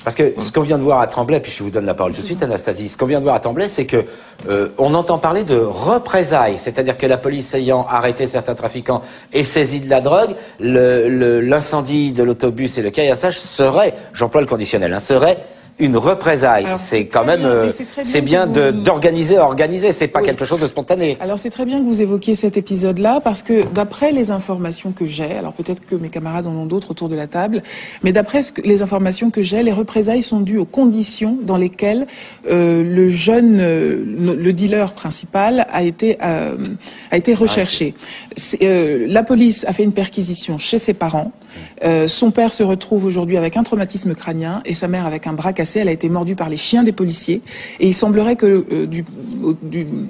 Parce que ce qu'on vient de voir à Tremblay, puis je vous donne la parole tout de suite, Anastasie, ce qu'on vient de voir à Tremblay, c'est que on entend parler de représailles, c'est-à-dire que la police ayant arrêté certains trafiquants et saisi de la drogue, l'incendie de l'autobus et le caillassage serait, j'emploie le conditionnel, serait une représaille. C'est quand même, c'est bien d'organiser à organiser, c'est pas quelque chose de spontané. Alors c'est très bien que vous évoquiez cet épisode-là, parce que d'après les informations que j'ai, alors peut-être que mes camarades en ont d'autres autour de la table, mais d'après les informations que j'ai, les représailles sont dues aux conditions dans lesquelles le dealer principal a été recherché. La police a fait une perquisition chez ses parents. Son père se retrouve aujourd'hui avec un traumatisme crânien et sa mère avec un bras cassé. Elle a été mordue par les chiens des policiers. Et il semblerait que du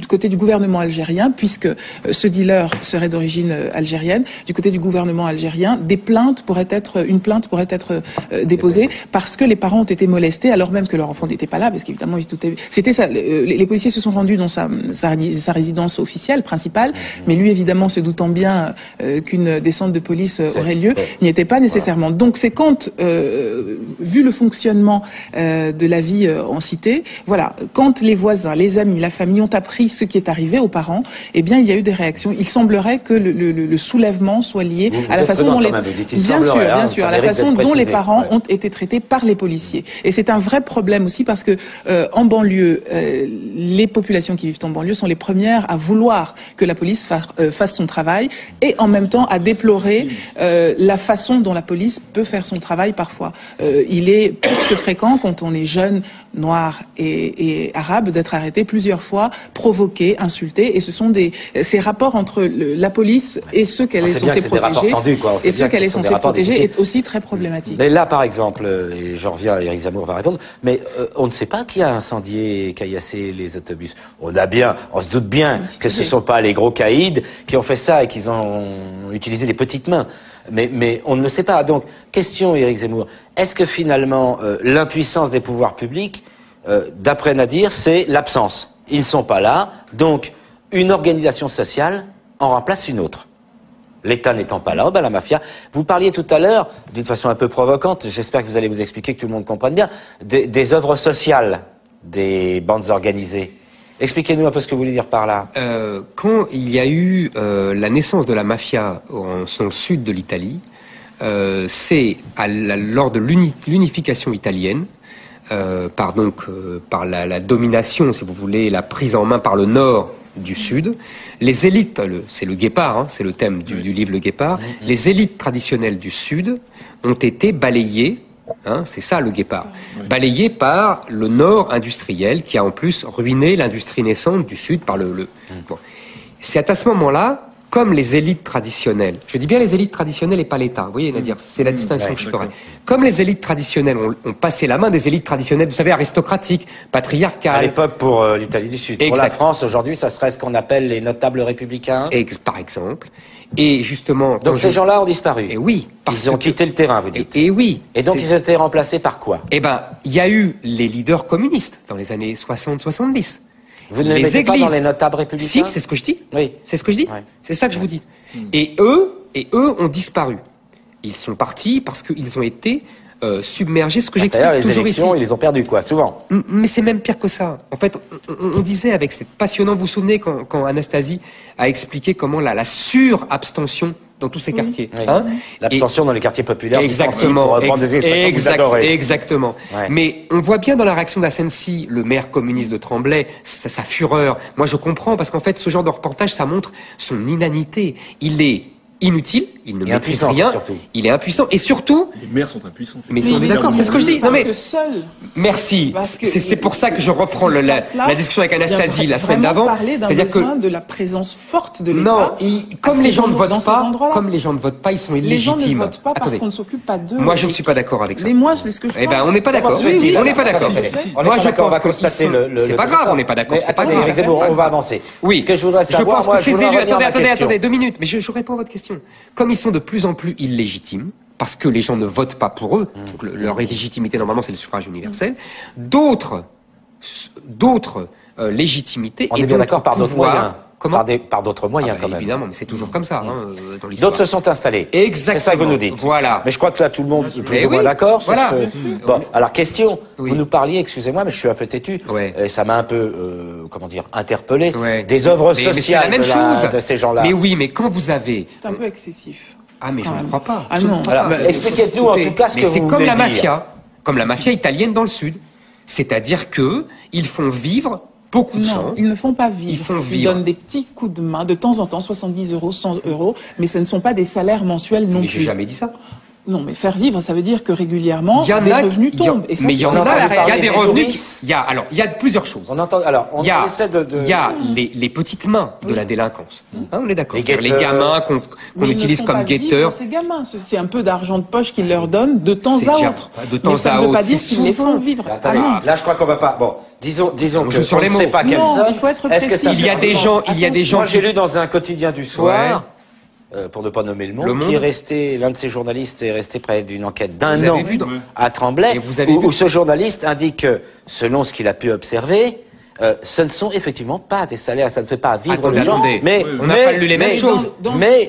côté du gouvernement algérien, puisque ce dealer serait d'origine algérienne, du côté du gouvernement algérien, une plainte pourrait être déposée parce que les parents ont été molestés alors même que leur enfant n'était pas là, parce qu'évidemment ils se doutaient. C'était ça. Les policiers se sont rendus dans sa résidence officielle principale, mais lui évidemment se doutant bien qu'une descente de police aurait lieu, n'y était pas nécessairement. Voilà. Donc c'est quand, vu le fonctionnement de la vie en cité, voilà, quand les voisins, les amis, la famille ont appris ce qui est arrivé aux parents, eh bien il y a eu des réactions. Il semblerait que le soulèvement soit lié à la façon dont à la façon dont les parents ont été traités par les policiers. Et c'est un vrai problème aussi parce que en banlieue, les populations qui vivent en banlieue sont les premières à vouloir que la police fasse son travail et en même temps à déplorer la façon dont la police peut faire son travail parfois. Il est plus que fréquent quand on est jeune, noir et arabe d'être arrêté plusieurs fois, provoqué, insulté, et ce sont ces rapports entre la police et ceux qu'elle est censée protéger et ceux qu'elle est censée protéger est aussi très problématique. Mais là, par exemple, et j'en reviens, Éric Zemmour va répondre, mais on ne sait pas qui a incendié et caillassé les autobus. On se doute bien que ce ne sont pas les gros caïds qui ont fait ça et qu'ils ont utilisé les petites mains. Mais on ne le sait pas. Donc, question, Éric Zemmour, est-ce que finalement, l'impuissance des pouvoirs publics, d'après Nadir, c'est l'absence? Ils ne sont pas là, donc une organisation sociale en remplace une autre. L'État n'étant pas là, la mafia. Vous parliez tout à l'heure, d'une façon un peu provocante, j'espère que vous allez vous expliquer, que tout le monde comprenne bien, des œuvres sociales des bandes organisées. Expliquez-nous un peu ce que vous voulez dire par là. Quand il y a eu la naissance de la mafia dans le sud de l'Italie, c'est lors de l'unification italienne, par la domination, si vous voulez, la prise en main par le nord du sud, les élites, c'est le Guépard, c'est le thème du livre Le Guépard, les élites traditionnelles du sud ont été balayées. C'est ça le Guépard. Balayé par le nord industriel qui a en plus ruiné l'industrie naissante du sud par Bon. C'est à ce moment-là, comme les élites traditionnelles, je dis bien les élites traditionnelles et pas l'État, vous voyez, Nadir, c'est la distinction que je ferai. Comme les élites traditionnelles ont passé la main des élites traditionnelles, vous savez, aristocratiques, patriarcales. À l'époque pour l'Italie du Sud. Pour la France, aujourd'hui, ça serait ce qu'on appelle les notables républicains. Par exemple. Et justement... Donc ces gens-là ont disparu. Et oui. Ils ont quitté le terrain, vous dites. Et oui. Et donc ils ont été remplacés par quoi? Eh ben, il y a eu les leaders communistes dans les années 60-70. Vous ne les mettez pas dans les notables républicains? Si, c'est ce que je dis. Oui. C'est ce que je dis. Ouais. C'est ça que je vous dis. Et eux ont disparu. Ils sont partis parce qu'ils ont été submergés, ce que j'explique toujours ici. Ils les ont perdus, quoi, souvent. Mais c'est même pire que ça. En fait, on disait avec cette passionnant, vous vous souvenez quand Anastasie a expliqué comment la surabstention dans tous ces quartiers. Oui. L'abstention dans les quartiers populaires. Exactement. Exactement. Ouais. Mais on voit bien dans la réaction d'Asensi, le maire communiste de Tremblay, sa fureur. Moi, je comprends, parce qu'en fait, ce genre de reportage, ça montre son inanité. Il est inutile, il ne maîtrise rien, surtout. Il est impuissant, et surtout... Les maires sont impuissants. Mais on est d'accord, c'est ce que je dis. Non, mais seul. Merci. C'est pour ça que je reprends la discussion avec Anastasie la semaine d'avant. C'est-à-dire que de la présence forte de l'État. Non, comme les gens ne votent pas, ils sont illégitimes. Les gens ne votent pas parce qu'on ne s'occupe pas d'eux. Moi, je ne suis pas d'accord avec ça. Mais moi, c'est ce que je pense. Eh ben, on n'est pas d'accord. On n'est pas d'accord. Moi, je pense que c'est pas grave, on n'est pas d'accord. On va avancer. Oui. Ce que je voudrais savoir, moi, ces élus, attendez 2 minutes, mais je réponds à votre question. Comme ils sont de plus en plus illégitimes, parce que les gens ne votent pas pour eux, donc leur légitimité normalement c'est le suffrage universel, d'autres légitimités on est bien d'accord par d'autres moyens. Comment? Par d'autres moyens, quand même. Évidemment, mais c'est toujours comme ça, dans l'histoire. D'autres se sont installés. Exactement. C'est ça que vous nous dites. Voilà. Mais je crois que là, tout le monde est plus Eh ou moins oui. d'accord. Voilà. Bon, alors, question. Oui. Vous nous parliez, excusez-moi, mais je suis un peu têtu. Ouais. Et ça m'a un peu, interpellé. Ouais. Des œuvres Mais c'est sociales la même chose. de ces gens-là. Mais oui, mais quand vous avez... C'est un peu excessif. Ah, mais je Quand ne même. crois pas. Ah Je ne non. crois Alors, pas. expliquez-nous en Écoutez, tout cas ce que mais vous c'est comme voulez la dire. mafia. Comme la mafia italienne dans le Sud. C'est-à-dire que ils font vivre beaucoup de gens. Non, ils ne font pas vivre. Ils font vivre. donnent des petits coups de main, de temps en temps, 70 euros, 100 euros, mais ce ne sont pas des salaires mensuels non Mais plus. j'ai jamais dit ça. Non, mais faire vivre, ça veut dire que régulièrement, Il y en des a revenus il y a- tombent. Et ça, mais il y en c'est a, pas la il y a réalité. des des revenus. nourrices. Il y a plusieurs choses. On entend, alors, on Il y a, essaie de... il y a les petites mains de la délinquance. Hein, on est d'accord. Les C'est-à-dire guetteurs. gamins qu'on Mais ils ne utilise font comme pas vivre guetteurs. ces gamins. C'est un peu d'argent de poche qu'ils leur donnent de temps C'est à déjà- autre. de temps mais ça à ne veut autre, pas dire c'est qu'ils les souvent. font vivre. Attendez, Ah non. là, je crois qu'on va pas... Bon, disons On que joue sur on les ne sait mots. pas quelle Non, somme. il faut être Est-ce que précis. ça Il y a fait- des gens, il y a des gens Moi, j'ai qui... lu dans un quotidien du soir, pour ne pas nommer le monde, qui est resté, l'un de ces journalistes est resté près d'une enquête Vous d'un avez an vu dans- à Tremblay, Et vous avez vu- où ce journaliste indique que, selon ce qu'il a pu observer, ce ne sont effectivement pas des salaires, ça ne fait pas vivre Attendez, les gens. attendez. Mais, On n'a pas lu les mêmes mais- choses.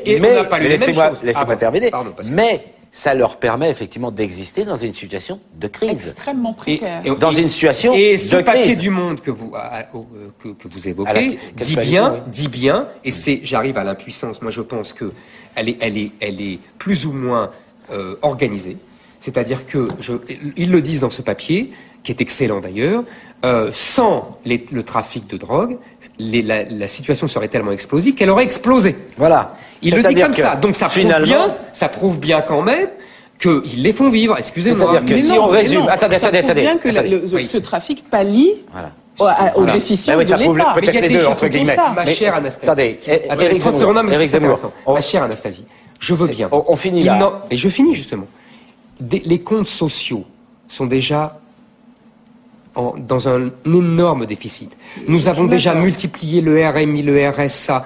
Et on n'a pas lu les mêmes laissez-moi choses. Ah bon, terminer. pardon, parce que- Mais ça leur permet effectivement d'exister dans une situation de crise. Extrêmement précaire. Dans une situation et ce de papier crise. du Monde que vous que vous À évoquez la- quelle dit qualité, bien, oui. et c'est j'arrive à l'impuissance. Moi, je pense que elle est plus ou moins organisée. C'est-à-dire que ils le disent dans ce papier, qui est excellent d'ailleurs. Sans le trafic de drogue, la situation serait tellement explosive qu'elle aurait explosé. Voilà. Il le dit C'est-à-dire comme que, ça. Donc finalement, ça prouve bien quand même qu'ils les font vivre. Excusez-moi. C'est-à-dire que Mais si non, on mais résume... non, Attendez. ça prouve bien que Oui. ce trafic pallie Voilà. aux Voilà. déficiences Ben oui, ça de prouve l'État. Mais il y a peut-être les des deux, gens entre qui font guillemets. ça. Ma Mais- chère Anastasie. Attendez, Attendez, Éric 30 Zemmour, secondes, mais Éric c'est Zemmour. intéressant. Ma chère Anastasie, je veux bien. On finit là. Et je finis justement. Les comptes sociaux sont déjà dans un énorme déficit. Nous avons déjà multiplié le RMI, le RSA,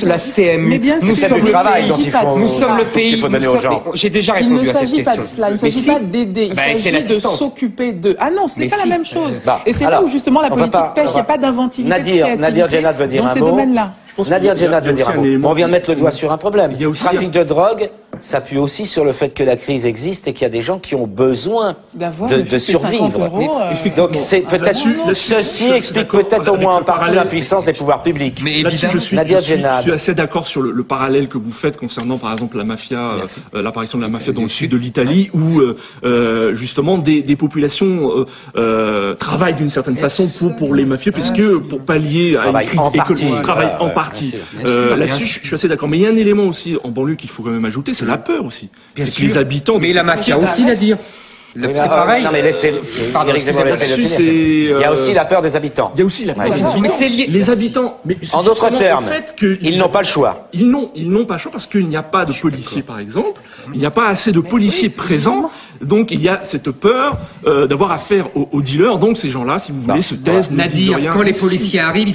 la CMU. Mais bien nous sûr, sommes du le travail pays. dont il faut- Nous sommes le pays. qu'il faut donner aux gens. J'ai déjà Il ne répondu à cette s'agit pas de question. cela, il ne Mais s'agit si. pas d'aider, il Ben, c'est s'agit de l'assistance. s'occuper de... Ah non, ce n'est Mais pas si. la même chose. Bah, Et c'est alors, là où justement la on va politique pas- pêche, on il n'y a va- pas d'inventivité, Nadir Djenad veut dire dans un ces mot. domaines-là. Nadir Djenad veut dire un mot. On vient de mettre le doigt sur un problème. Il y a aussi Trafic de drogue s'appuie aussi sur le fait que la crise existe et qu'il y a des gens qui ont besoin D'avoir de ne fût-ce que 50 survivre. euros, Donc c'est peut-être là-dessus, je ceci suis explique d'accord peut-être au avec moins en le partie parallèle. l'impuissance des pouvoirs publics. Mais Là-dessus, évidemment. Nadia je Djenad. suis assez d'accord sur le parallèle que vous faites concernant, par exemple, la mafia, l'apparition de la mafia dans le sud de l'Italie, où justement des populations travaillent d'une certaine façon pour les mafieux, puisque pour pallier à une Travaillent crise en partie, économique, travaillent voilà, en ouais, partie. bien sûr. Là-dessus, je suis assez d'accord. Mais il y a un élément aussi en banlieue qu'il faut quand même ajouter, c'est la peur aussi. Bien C'est que sûr. les habitants. Mais la mafia aussi l'a dire. Oui, C'est mais, pareil. Non mais laissez Pardon, Éric Zemmour, excusez-moi. laissez-le Là-dessus, finir. c'est, Il y a aussi la peur des habitants. Il y a aussi la peur Mais des c'est habitants. lié. Les habitants. Mais c'est En d'autres justement termes, le fait que ils n'ont pas le choix. Ils n'ont pas le choix parce qu'il n'y a pas de policiers, par exemple. Il n'y a pas assez de policiers présents. Donc, il y a cette peur d'avoir affaire aux dealers. Donc, ces gens-là, si vous voulez, se taisent, ne disent Nadir, rien. quand les policiers arrivent, ils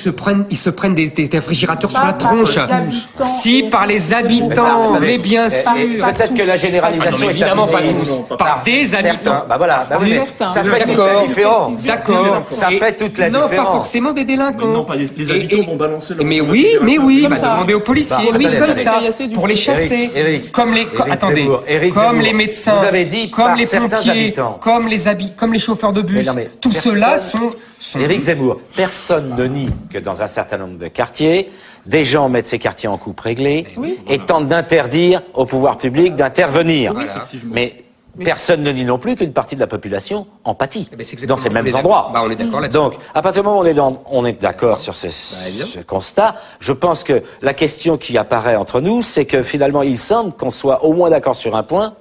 se prennent des réfrigérateurs sur la Pas par tronche. les habitants. Si, par les habitants, Attendez. mais bien sûr. Et peut-être que la Ah généralisation non, mais est évidemment pas abusée. tous. Par des Certains. habitants. Bah voilà, bah oui, mais Certains. ça fait toute la D'accord. différence. D'accord. Ça Et- fait toute la non, différence. pas forcément des délinquants. Mais non, pas les habitants vont balancer leur- Mais leur oui, réfrigérateur. bah, ça. demandez aux policiers, Bah, oui, attendez, comme attendez. ça, Eric, pour les chasser. Eric, comme les, Eric attendez, Zemmour, Eric comme Zemmour. les médecins, Vous avez dit comme par les certains pompiers, habitants. comme les chauffeurs de bus, Mais non, mais tous personne- ceux-là sont Éric Zemmour, personne ne nie que dans un certain nombre de quartiers, des gens mettent ces quartiers en coupe réglée et tentent d'interdire au pouvoir public d'intervenir. Effectivement. Mais personne ne nie non plus qu'une partie de la population en pâtit Eh ben, c'est exactement dans ces ça. mêmes On est endroits. d'accord. Bah, on est d'accord là-dessus. Donc, à partir du moment où on est d'accord sur évidemment. ce constat, je pense que la question qui apparaît entre nous, c'est que finalement, il semble qu'on soit au moins d'accord sur un point,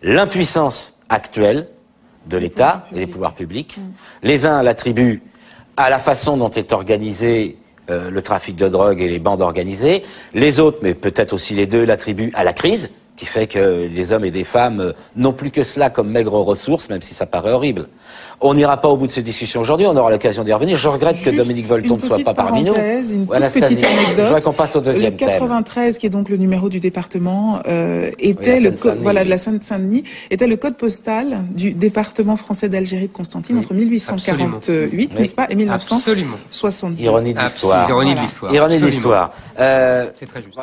l'impuissance actuelle de l'État et des pouvoirs publics. Les uns l'attribuent à la façon dont est organisé le trafic de drogue et les bandes organisées. Les autres, mais peut-être aussi les deux, l'attribuent à la crise qui fait que les hommes et des femmes n'ont plus que cela comme maigres ressources, même si ça paraît horrible. On n'ira pas au bout de cette discussion aujourd'hui, on aura l'occasion d'y revenir. Je regrette que Dominique Volton ne soit pas parmi nous. Une toute Anastasie, petite anecdote. je voudrais qu'on passe au deuxième thème. Le 93, qui est donc le numéro du département, était le code, voilà, de la Seine-Saint-Denis, était le code postal du département français d'Algérie de Constantine entre 1848, n'est-ce pas, et 1970. Absolument. Ironie de l'histoire. Ironie de l'histoire. Ironie de l'histoire. C'est très juste.